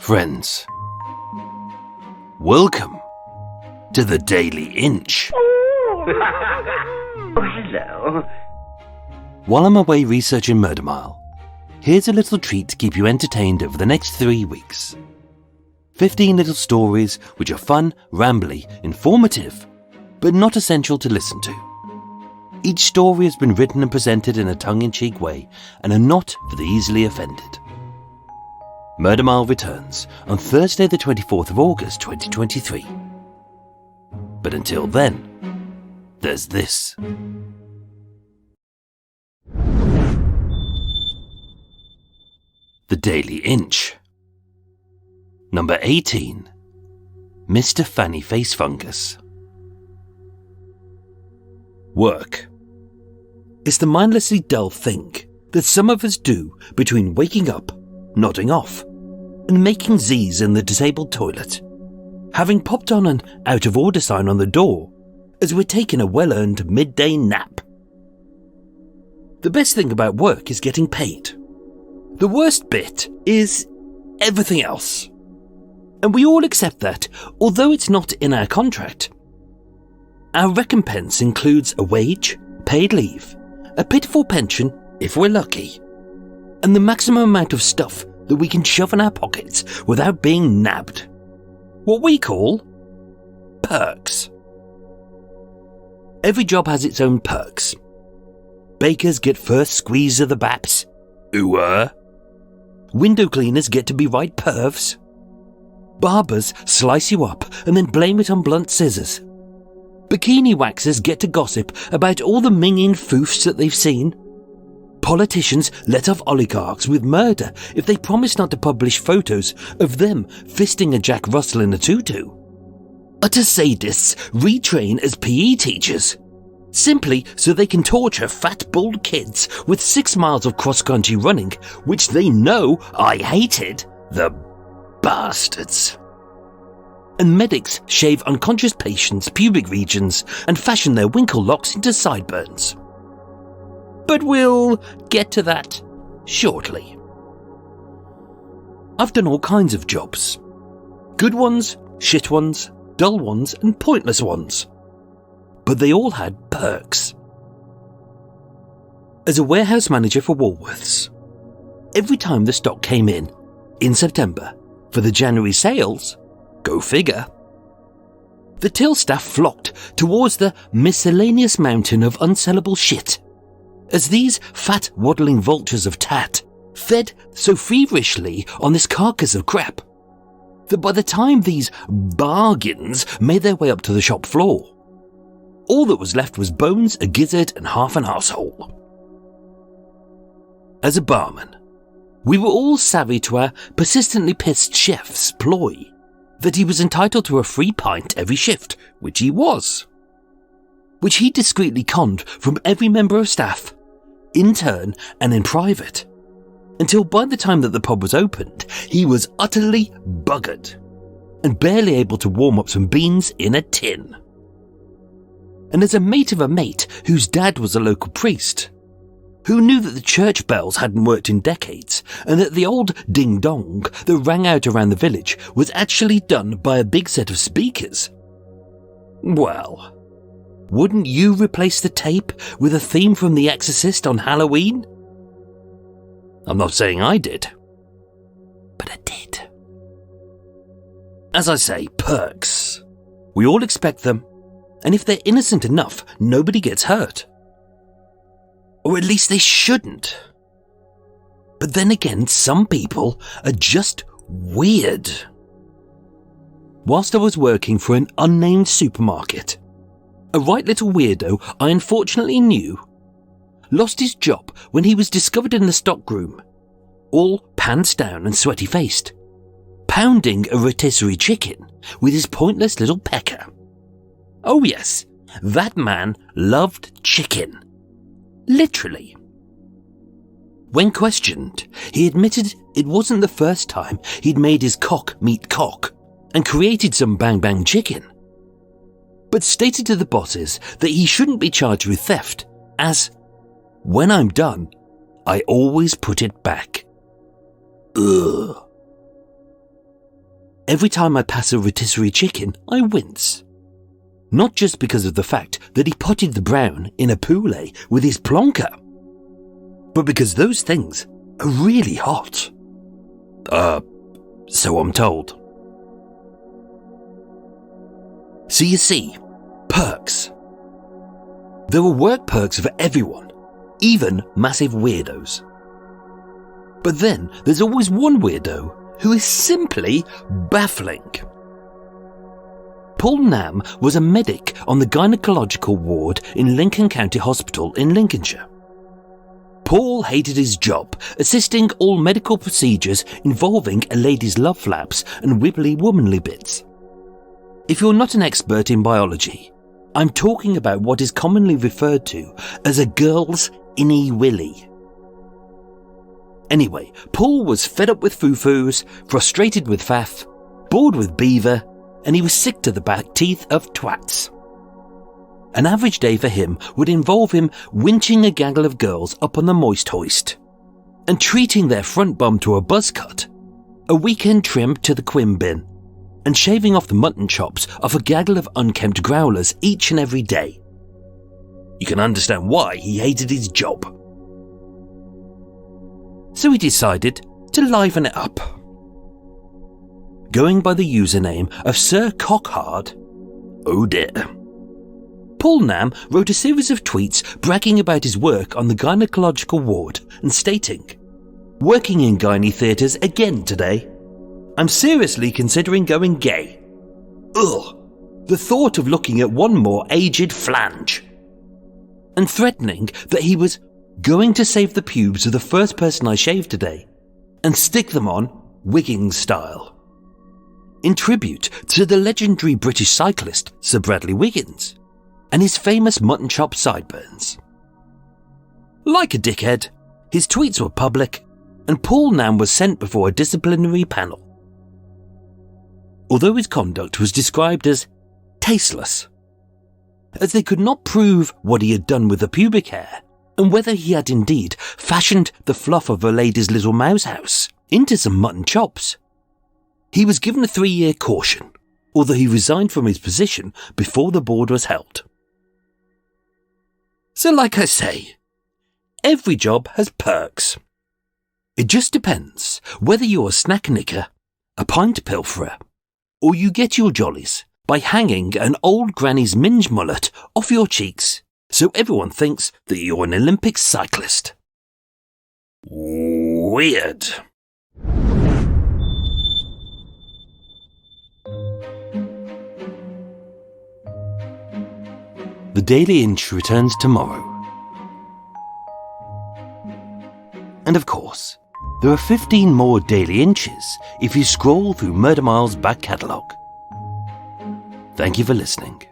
Friends, welcome to the Daily Inch. Hello. While I'm away researching Murder Mile, here's a little treat to keep you entertained over the next 3 weeks. 15 little stories which are fun, rambly, informative, but not essential to listen to. Each story has been written and presented in a tongue-in-cheek way and are not for the easily offended. Murder Mile returns on Thursday the 24th of August 2023. But until then, there's this. The Daily Inch. Number 18. Mr. Fanny Face-Fungus. Work. It's the mindlessly dull thing that some of us do between waking up, nodding off, and making Z's in the disabled toilet, having popped on an out-of-order sign on the door as we're taking a well-earned midday nap. The best thing about work is getting paid. The worst bit is everything else. And we all accept that, although it's not in our contract. Our recompense includes a wage, paid leave, a pitiful pension, if we're lucky, and the maximum amount of stuff that we can shove in our pockets without being nabbed. What we call perks. Every job has its own perks. Bakers get first squeeze of the baps. Ooh. Window cleaners get to be right pervs. Barbers slice you up and then blame it on blunt scissors. Bikini waxers get to gossip about all the minging foofs that they've seen. Politicians let off oligarchs with murder if they promise not to publish photos of them fisting a Jack Russell in a tutu. Utter sadists retrain as PE teachers, simply so they can torture fat, bald kids with 6 miles of cross-country running, which they know I hated, the bastards. And medics shave unconscious patients' pubic regions and fashion their winkle locks into sideburns. But we'll get to that shortly. I've done all kinds of jobs. Good ones, shit ones, dull ones, and pointless ones. But they all had perks. As a warehouse manager for Woolworths, every time the stock came in September, for the January sales, go figure, the till staff flocked towards the miscellaneous mountain of unsellable shit, as these fat waddling vultures of tat fed so feverishly on this carcass of crap that by the time these bargains made their way up to the shop floor, all that was left was bones, a gizzard, and half an arsehole. As a barman, we were all savvy to our persistently pissed chef's ploy that he was entitled to a free pint every shift, which he was. Which he discreetly conned from every member of staff, in turn and in private, until by the time that the pub was opened, he was utterly buggered and barely able to warm up some beans in a tin. And as a mate of a mate whose dad was a local priest, who knew that the church bells hadn't worked in decades and that the old ding-dong that rang out around the village was actually done by a big set of speakers, well, wouldn't you replace the tape with a theme from The Exorcist on Halloween? I'm not saying I did, but I did. As I say, perks. We all expect them, and if they're innocent enough, nobody gets hurt. Or at least they shouldn't. But then again, some people are just weird. Whilst I was working for an unnamed supermarket, a right little weirdo I unfortunately knew lost his job when he was discovered in the stockroom, all pants down and sweaty-faced, pounding a rotisserie chicken with his pointless little pecker. Oh yes, that man loved chicken. Literally. When questioned, he admitted it wasn't the first time he'd made his cock meet cock and created some bang bang chicken, but stated to the bosses that he shouldn't be charged with theft, as, when I'm done, I always put it back. Ugh. Every time I pass a rotisserie chicken, I wince. Not just because of the fact that he potted the brown in a poulet with his plonker, but because those things are really hot. So I'm told. So you see, perks. There are work perks for everyone, even massive weirdos. But then there's always one weirdo who is simply baffling. Paul Nam was a medic on the gynecological ward in Lincoln County Hospital in Lincolnshire. Paul hated his job, assisting all medical procedures involving a lady's love flaps and wibbly womanly bits. If you're not an expert in biology, I'm talking about what is commonly referred to as a girl's innie willy. Anyway, Paul was fed up with foo-foos, frustrated with faff, bored with beaver, and he was sick to the back teeth of twats. An average day for him would involve him winching a gaggle of girls up on the moist hoist, and treating their front bum to a buzz cut, a weekend trim to the quim bin, and shaving off the mutton chops off a gaggle of unkempt growlers each and every day. You can understand why he hated his job. So he decided to liven it up. Going by the username of Sir Cockhard, oh dear, Paul Nam wrote a series of tweets bragging about his work on the gynecological ward and stating, "Working in gynae theatres again today. I'm seriously considering going gay. Ugh, the thought of looking at one more aged flange." And threatening that he was going to save the pubes of the first person I shaved today and stick them on wigging style, in tribute to the legendary British cyclist Sir Bradley Wiggins and his famous mutton chop sideburns. Like a dickhead, his tweets were public, and Paul Nam was sent before a disciplinary panel. Although his conduct was described as tasteless, as they could not prove what he had done with the pubic hair and whether he had indeed fashioned the fluff of a lady's little mouse house into some mutton chops. He was given a 3-year caution, although he resigned from his position before the board was held. So like I say, every job has perks. It just depends whether you're a snack knicker, a pint pilferer, or you get your jollies by hanging an old granny's minge mullet off your cheeks so everyone thinks that you're an Olympic cyclist. Weird. The Daily Inch returns tomorrow. And of course, there are 15 more Daily Inches if you scroll through Murder Mile's back catalogue. Thank you for listening.